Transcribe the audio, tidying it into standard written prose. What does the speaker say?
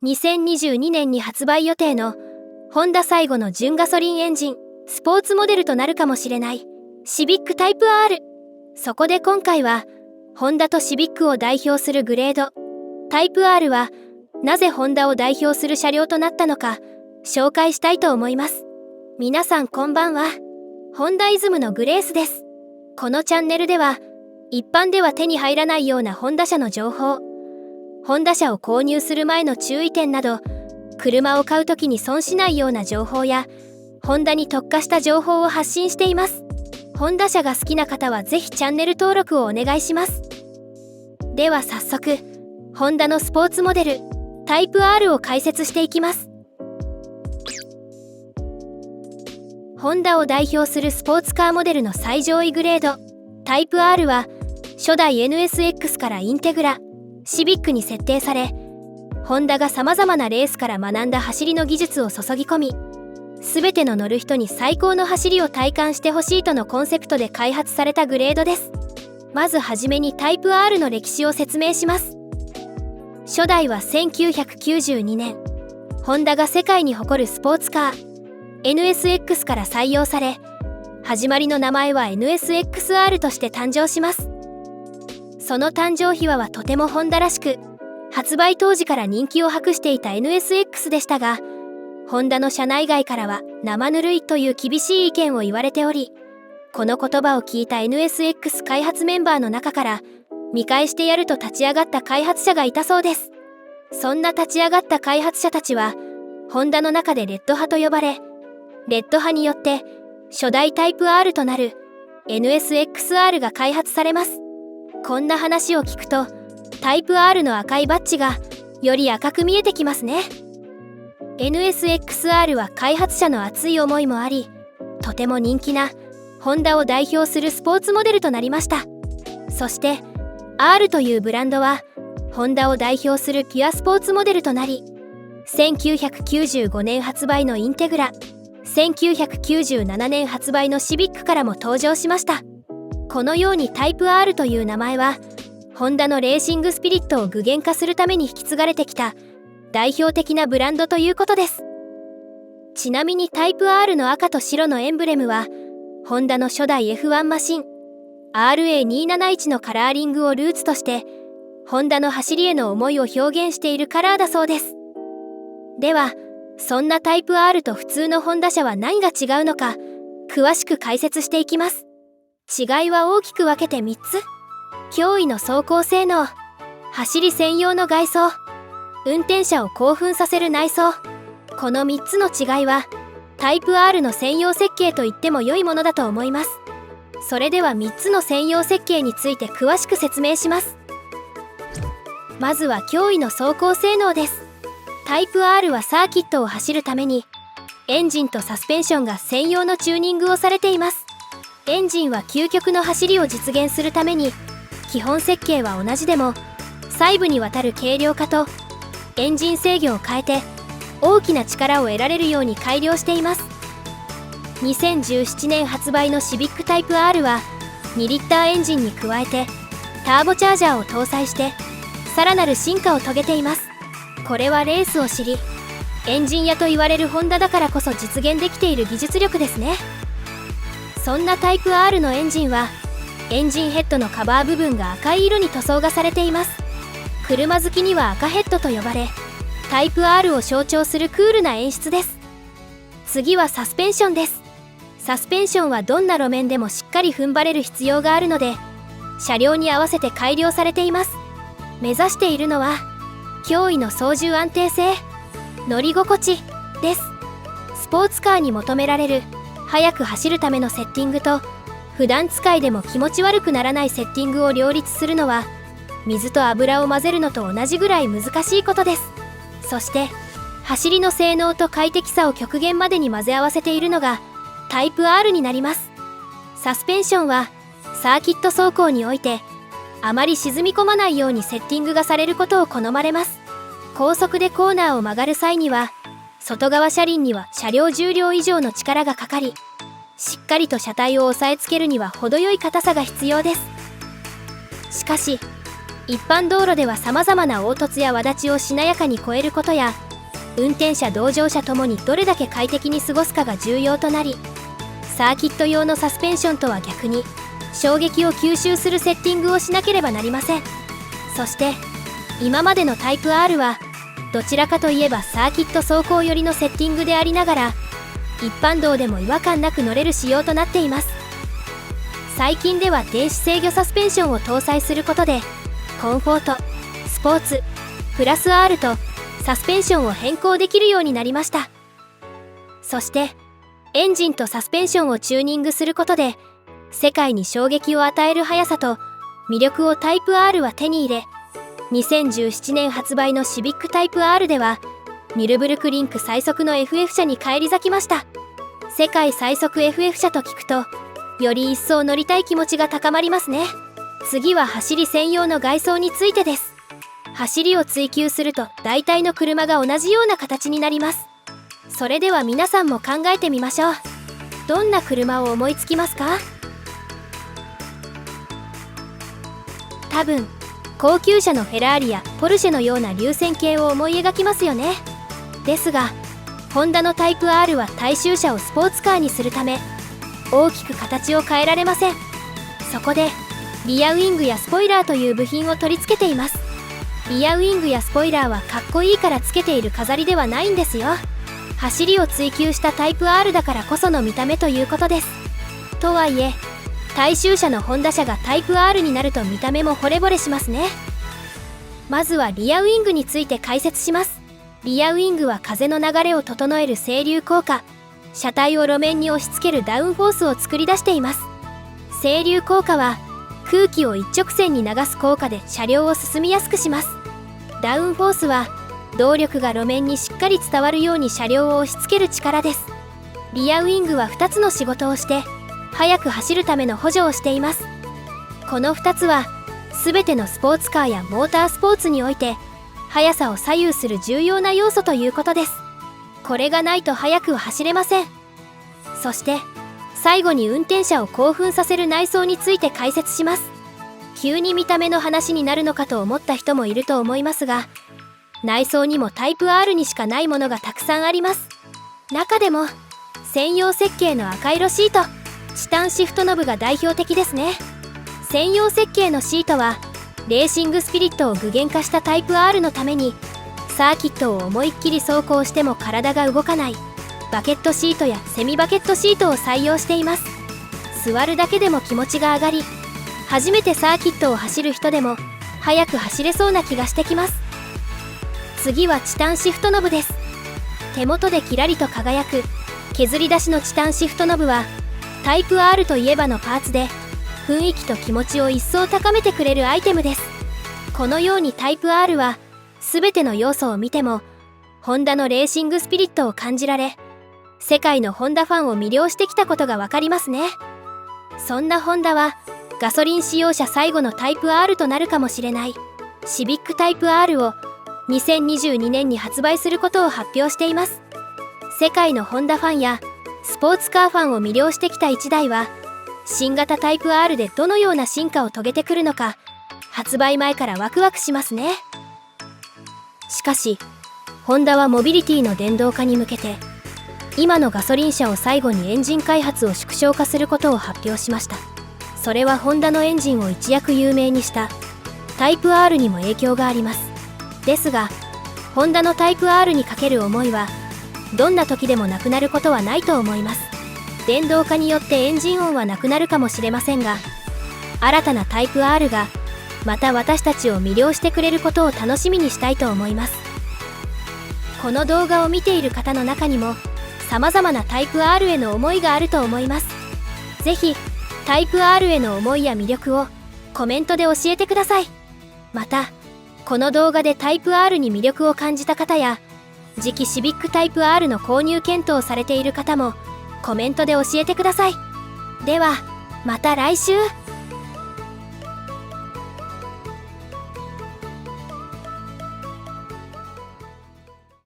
2022年に発売予定のホンダ最後の純ガソリンエンジンスポーツモデルとなるかもしれないシビックタイプ R。 そこで今回はホンダとシビックを代表するグレードタイプ R はなぜホンダを代表する車両となったのか紹介したいと思います。皆さんこんばんは。ホンダイズムのグレースです。このチャンネルでは一般では手に入らないようなホンダ車の情報、ホンダ車を購入する前の注意点など、車を買うときに損しないような情報やホンダに特化した情報を発信しています。ホンダ車が好きな方はぜひチャンネル登録をお願いします。では早速ホンダのスポーツモデルタイプ R を解説していきます。ホンダを代表するスポーツカーモデルの最上位グレードタイプ R は初代 NSX からインテグラ、シビックに設定され、ホンダが様々なレースから学んだ走りの技術を注ぎ込み、全ての乗る人に最高の走りを体感してほしいとのコンセプトで開発されたグレードです。まずはじめにタイプ R の歴史を説明します。初代は1992年、ホンダが世界に誇るスポーツカー NSX から採用され、始まりの名前は NSXR として誕生します。その誕生秘話はとてもホンダらしく、発売当時から人気を博していた NSX でしたが、ホンダの社内外からは生ぬるいという厳しい意見を言われており、この言葉を聞いた NSX 開発メンバーの中から見返してやると立ち上がった開発者がいたそうです。そんな立ち上がった開発者たちはホンダの中でレッド派と呼ばれ、レッド派によって初代タイプ R となる NSXR が開発されます。こんな話を聞くとタイプ R の赤いバッジがより赤く見えてきますね。 NSXR は開発者の熱い思いもあり、とても人気なホンダを代表するスポーツモデルとなりました。そして R というブランドはホンダを代表するピュアスポーツモデルとなり、1995年発売のインテグラ、1997年発売のシビックからも登場しました。このようにタイプ R という名前はホンダのレーシングスピリットを具現化するために引き継がれてきた代表的なブランドということです。ちなみにタイプ R の赤と白のエンブレムはホンダの初代 F1 マシン RA271 のカラーリングをルーツとしてホンダの走りへの思いを表現しているカラーだそうです。ではそんなタイプ R と普通のホンダ車は何が違うのか詳しく解説していきます。違いは大きく分けて3つ。驚異の走行性能、走り専用の外装、運転者を興奮させる内装。この3つの違いはタイプ R の専用設計と言っても良いものだと思います。それでは3つの専用設計について詳しく説明します。まずは驚異の走行性能です。タイプ R はサーキットを走るためにエンジンとサスペンションが専用のチューニングをされています。エンジンは究極の走りを実現するために基本設計は同じでも細部にわたる軽量化とエンジン制御を変えて大きな力を得られるように改良しています。2017年発売のシビックタイプ R は2リッターエンジンに加えてターボチャージャーを搭載してさらなる進化を遂げています。これはレースを知りエンジン屋と言われるホンダだからこそ実現できている技術力ですね。そんなタイプ R のエンジンはエンジンヘッドのカバー部分が赤い色に塗装がされています。車好きには赤ヘッドと呼ばれタイプ R を象徴するクールな演出です。次はサスペンションです。サスペンションはどんな路面でもしっかり踏ん張れる必要があるので車両に合わせて改良されています。目指しているのは驚異の操縦安定性、乗り心地です。スポーツカーに求められる速く走るためのセッティングと普段使いでも気持ち悪くならないセッティングを両立するのは水と油を混ぜるのと同じぐらい難しいことです。そして走りの性能と快適さを極限までに混ぜ合わせているのがタイプ R になります。サスペンションはサーキット走行においてあまり沈み込まないようにセッティングがされることを好まれます。高速でコーナーを曲がる際には外側車輪には車両重量以上の力がかかり、しっかりと車体を押さえつけるには程よい硬さが必要です。しかし一般道路では様々な凹凸や轍をしなやかに越えることや、運転者同乗者ともにどれだけ快適に過ごすかが重要となり、サーキット用のサスペンションとは逆に衝撃を吸収するセッティングをしなければなりません。そして今までのタイプ R はどちらかといえばサーキット走行寄りのセッティングでありながら、一般道でも違和感なく乗れる仕様となっています。最近では電子制御サスペンションを搭載することで、コンフォート、スポーツ、プラス R とサスペンションを変更できるようになりました。そしてエンジンとサスペンションをチューニングすることで、世界に衝撃を与える速さと魅力をタイプ R は手に入れ、2017年発売のシビックタイプ R ではニュルブルクリンク最速の FF 車に返り咲きました。世界最速 FF 車と聞くと、より一層乗りたい気持ちが高まりますね。次は走り専用の外装についてです。走りを追求すると大体の車が同じような形になります。それでは皆さんも考えてみましょう。どんな車を思いつきますか？多分高級車のフェラーリやポルシェのような流線形を思い描きますよね。ですがホンダのタイプ R は大衆車をスポーツカーにするため大きく形を変えられません。そこでリアウィングやスポイラーという部品を取り付けています。リアウィングやスポイラーはかっこいいからつけている飾りではないんですよ。走りを追求したタイプ R だからこその見た目ということです。とはいえ大衆車のホンダ車がタイプ R になると見た目も惚れ惚れしますね。まずはリアウィングについて解説します。リアウィングは風の流れを整える整流効果、車体を路面に押し付けるダウンフォースを作り出しています。整流効果は空気を一直線に流す効果で車両を進みやすくします。ダウンフォースは動力が路面にしっかり伝わるように車両を押し付ける力です。リアウィングは2つの仕事をして速く走るための補助をしています。この2つは全てのスポーツカーやモータースポーツにおいて速さを左右する重要な要素ということです。これがないと速くは走れません。そして最後に運転者を興奮させる内装について解説します。急に見た目の話になるのかと思った人もいると思いますが、内装にもタイプ R にしかないものがたくさんあります。中でも専用設計の赤色シート、チタンシフトノブが代表的ですね。専用設計のシートはレーシングスピリットを具現化したタイプ R のために、サーキットを思いっきり走行しても体が動かないバケットシートやセミバケットシートを採用しています。座るだけでも気持ちが上がり、初めてサーキットを走る人でも速く走れそうな気がしてきます。次はチタンシフトノブです。手元でキラリと輝く削り出しのチタンシフトノブはタイプ R といえばのパーツで、雰囲気と気持ちを一層高めてくれるアイテムです。このようにタイプ R は全ての要素を見てもホンダのレーシングスピリットを感じられ、世界のホンダファンを魅了してきたことがわかりますね。そんなホンダはガソリン使用車最後のタイプ R となるかもしれないシビックタイプ R を2022年に発売することを発表しています。世界のホンダファンやスポーツカーファンを魅了してきた1台は、新型タイプ R でどのような進化を遂げてくるのか、発売前からワクワクしますね。しかしホンダはモビリティの電動化に向けて、今のガソリン車を最後にエンジン開発を縮小化することを発表しました。それはホンダのエンジンを一躍有名にしたタイプ R にも影響があります。ですがホンダのタイプ R にかける思いはどんな時でもなくなることはないと思います。電動化によってエンジン音はなくなるかもしれませんが、新たなタイプ R がまた私たちを魅了してくれることを楽しみにしたいと思います。この動画を見ている方の中にも様々なタイプ R への思いがあると思います。ぜひタイプ R への思いや魅力をコメントで教えてください。またこの動画でタイプ R に魅力を感じた方や、次期シビックタイプ R の購入検討されている方もコメントで教えてください。ではまた来週。